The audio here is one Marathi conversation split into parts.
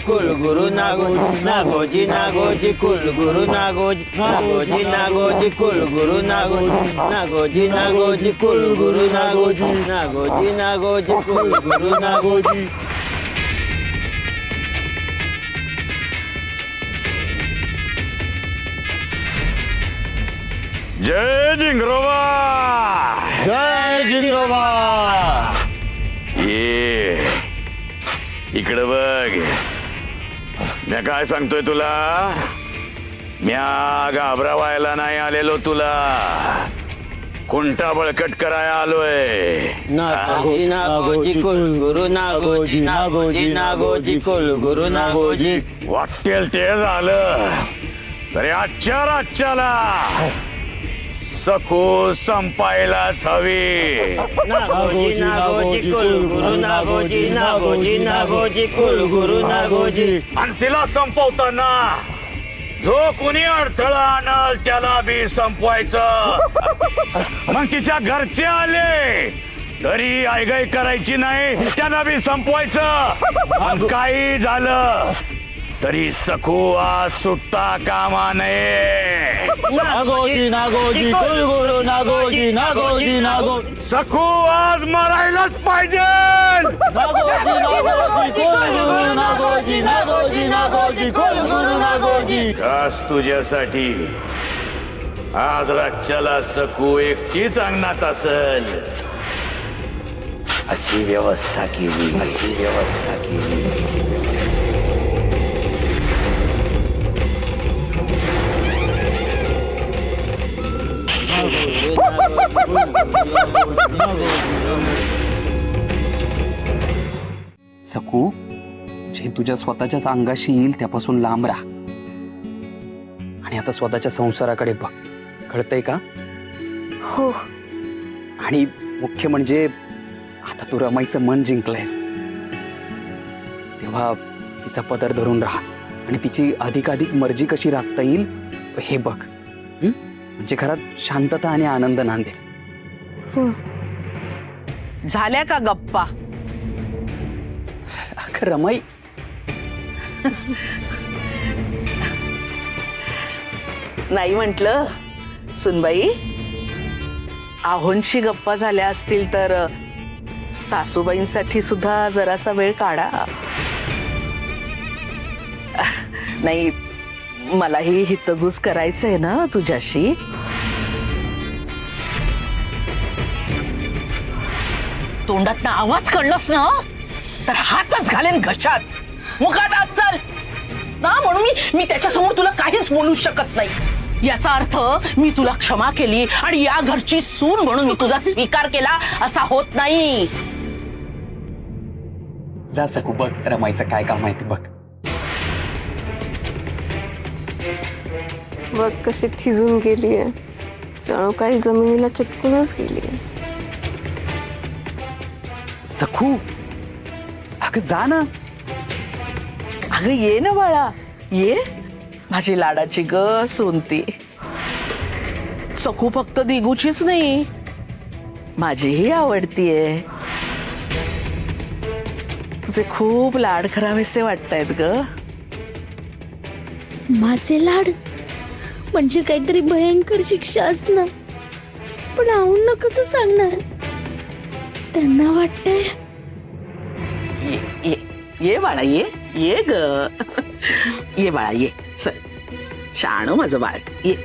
कुलगुरु नागोजी नागोजी नागोजी कुलगुरु नागोजी नागोजी नागोजी कुलगुरु नागोजी नागोजी नागोजी कुलगुरु नागोजी नागोजी नागोजी कुलगुरु नागोजी. जय जिंगरोबा. जय जिंगरोबा. ये इकडे बघ. मी काय सांगतोय तुला. म्या घाबरावायला नाही आलेलो तुला. कुंटा बळकट करायला आलोय. नागोजी नागोजी कुलगुरु नागोजी नागोजी नागोजी कुलगुरु नागोजी. वाटेल ते झालं तरी आजच्या राज्याला सखू संपायलाच हवी. नागोजी नागोजी कुलगुरु नागोजी नागोजी नागोजी कुलगुरु नागोजी. आणि तिला संपवताना जो कोणी अडथळा आणल त्याला बी संपवायचं. मग तिच्या घरचे आले तरी आयगाई करायची नाही, त्यांना बी संपवायचं. आणि काही झालं तरी सखू आज सुटता कामा नये. नागोजी नागोजी कुलगुरु नागोजी नागोजी नागोजी. सखू आज मरायलाच पाहिजे. नागोजी नागोजी कुलगुरु नागोजी नागोजी नागोजी कुलगुरु नागोजी. खास तुझ्यासाठी आज राज्याला सखू एकटीच अंगणात असेल अशी व्यवस्था केली. अशी व्यवस्था केली. सकू, जे तुझ्या स्वतःच्याच अंगाशी येईल त्यापासून लांब राहा. आणि आता स्वतःच्या संसाराकडे बघ. कळतंय का? हो. आणि मुख्य म्हणजे आता तू रमाईचं मन जिंकलंयस, तेव्हा तिचा पदर धरून राहा आणि तिची अधिकाधिक मर्जी कशी राखता येईल हे बघ. म्हणजे घरात शांतता आणि आनंद नांदेल. झाल्या का गप्पा? अगं रमाई, नाही म्हटलं सुनबाई. आहोंशी गप्पा झाल्या असतील तर सासूबाईंसाठी सुद्धा जरासा वेळ काढा. नाही, मलाही हितगुज करायचंय ना तुझ्याशी. तोंडात ना आवाज काढलास ना तर हातच घालेन घशात. मुखात हात चाल ना. म्हणून मी त्याच्यासमोर तुला काहीच बोलू शकत नाही. याचा अर्थ मी तुला क्षमा केली आणि या घरची सून म्हणून मी तुझा स्वीकार केला असा होत नाही. जा सकू, बघ रमाईचं काय काम आहे ते बघ. बघ कशी थिजून गेलीये. जणू काही जमिनीला चिटकूनच गेलीये. सखू, अगं जा ना. अगं ये ना बाळा, ये. माझी लाडाची ग सोनती. सकू फक्त दिगूचीच नाही, माझीही आवडतीये. तुझे खूप लाड करावेसे वाटतायत ग. माझे लाड म्हणजे काहीतरी भयंकर शिक्षा असणार. पण आऊंना कसं सांगणार? त्यांना वाटतंय. ये ये बाळा, ये ये ग. ये बाळा, ये. चल, शाण माझं बाळ, ये.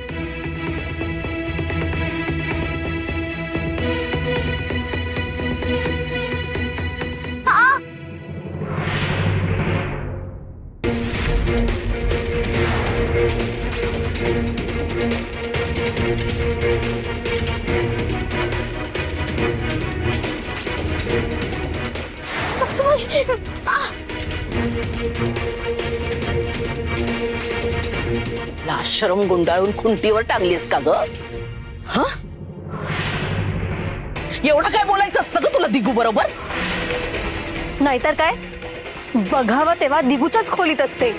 लाशरम गुंडाळून खुंटीवर टांगलीस का ग? हा, एवढं काय बोलायचं असतं ग तुला दिगू बरोबर? नाहीतर काय, बघावं तेव्हा दिगूच्याच खोलीत असते.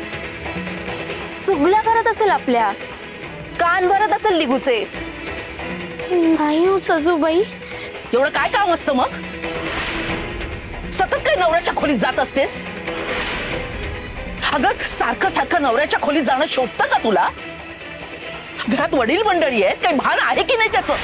चुगल्या करत असेल आपल्या. कान भरत असेल दिगूचे. नाही हो सजूबाई. एवढं काय काम असतं मग? सतत काय नवऱ्याच्या खोलीत जात असतेस? अगं सारखं सारखं नवऱ्याच्या खोलीत जाणं शोभतं का तुला? घरात वडील मंडळी आहेत, काही भान आहे की नाही त्याचं?